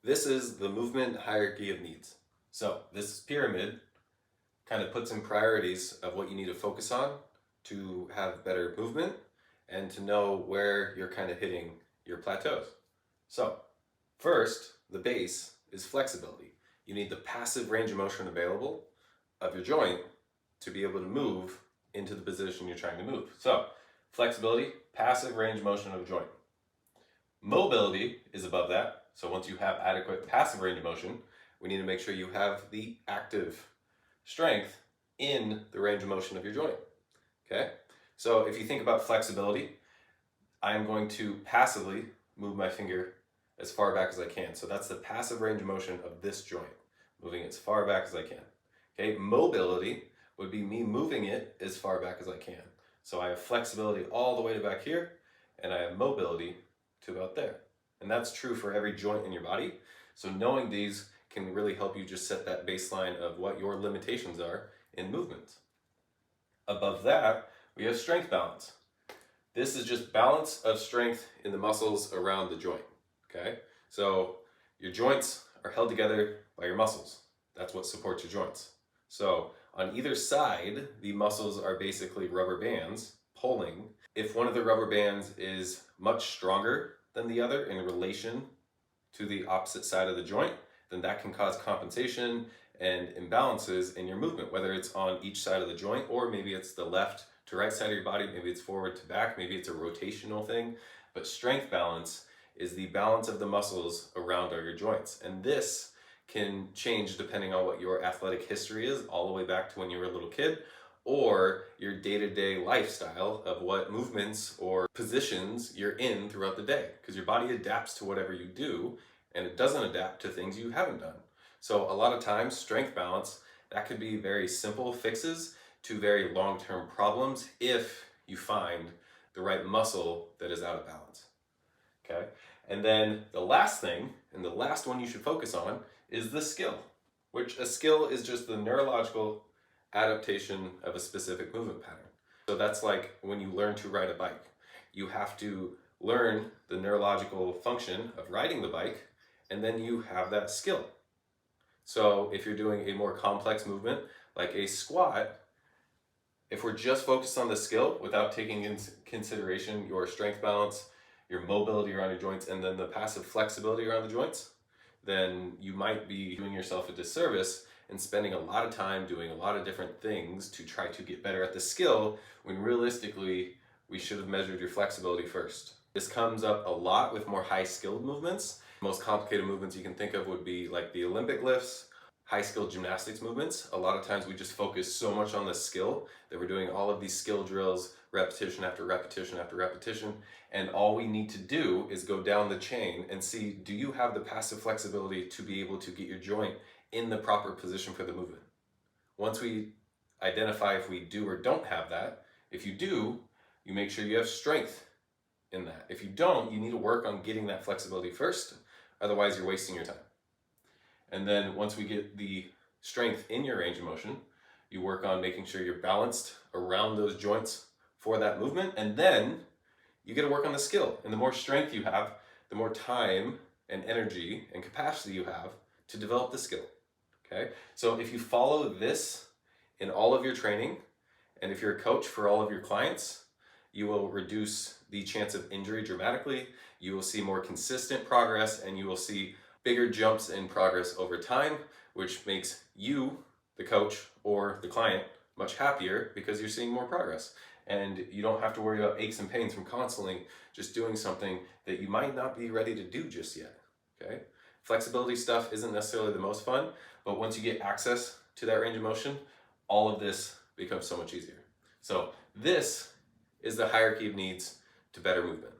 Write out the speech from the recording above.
This is the movement hierarchy of needs. So this pyramid kind of puts in priorities of what you need to focus on to have better movement and to know where you're kind of hitting your plateaus. So first, the base is flexibility. You need the passive range of motion available of your joint to be able to move into the position you're trying to move. So flexibility, passive range of motion of a joint. Mobility is above that. So once you have adequate passive range of motion, we need to make sure you have the active strength in the range of motion of your joint. Okay? So if you think about flexibility, I am going to passively move my finger as far back as I can. So that's the passive range of motion of this joint, moving as far back as I can. Okay? Mobility would be me moving it as far back as I can. So I have flexibility all the way to back here, and I have mobility to about there. And that's true for every joint in your body. So knowing these can really help you just set that baseline of what your limitations are in movement. Above that, we have strength balance. This is just balance of strength in the muscles around the joint, okay? So your joints are held together by your muscles. That's what supports your joints. So on either side, the muscles are basically rubber bands pulling. If one of the rubber bands is much stronger than the other in relation to the opposite side of the joint, then that can cause compensation and imbalances in your movement, whether it's on each side of the joint or maybe it's the left to right side of your body, maybe it's forward to back, maybe it's a rotational thing. But strength balance is the balance of the muscles around your joints. And this can change depending on what your athletic history is, all the way back to when you were a little kid, or your day-to-day lifestyle of what movements or positions you're in throughout the day. Because your body adapts to whatever you do, and it doesn't adapt to things you haven't done. So a lot of times, strength balance, that could be very simple fixes to very long-term problems if you find the right muscle that is out of balance. Okay? And then the last thing, and the last one you should focus on, is the skill, which a skill is just the neurological adaptation of a specific movement pattern. So that's like when you learn to ride a bike. You have to learn the neurological function of riding the bike, and then you have that skill. So if you're doing a more complex movement, like a squat, if we're just focused on the skill without taking into consideration your strength balance, your mobility around your joints, and then the passive flexibility around the joints, then you might be doing yourself a disservice and spending a lot of time doing a lot of different things to try to get better at the skill, when realistically, we should have measured your flexibility first. This comes up a lot with more high-skilled movements. Most complicated movements you can think of would be like the Olympic lifts, high-skilled gymnastics movements. A lot of times we just focus so much on the skill that we're doing all of these skill drills, repetition after repetition after repetition, and all we need to do is go down the chain and see, do you have the passive flexibility to be able to get your joint in the proper position for the movement? Once we identify if we do or don't have that, if you do, you make sure you have strength in that. If you don't, you need to work on getting that flexibility first, otherwise you're wasting your time. And then once we get the strength in your range of motion, you work on making sure you're balanced around those joints for that movement, and then you get to work on the skill. And the more strength you have, the more time and energy and capacity you have to develop the skill. Okay? So if you follow this in all of your training, and if you're a coach for all of your clients, you will reduce the chance of injury dramatically. You will see more consistent progress, and you will see bigger jumps in progress over time, which makes you, the coach or the client, much happier because you're seeing more progress. And you don't have to worry about aches and pains from constantly just doing something that you might not be ready to do just yet. Okay? Flexibility stuff isn't necessarily the most fun, but once you get access to that range of motion, all of this becomes so much easier. So this is the hierarchy of needs to better movement.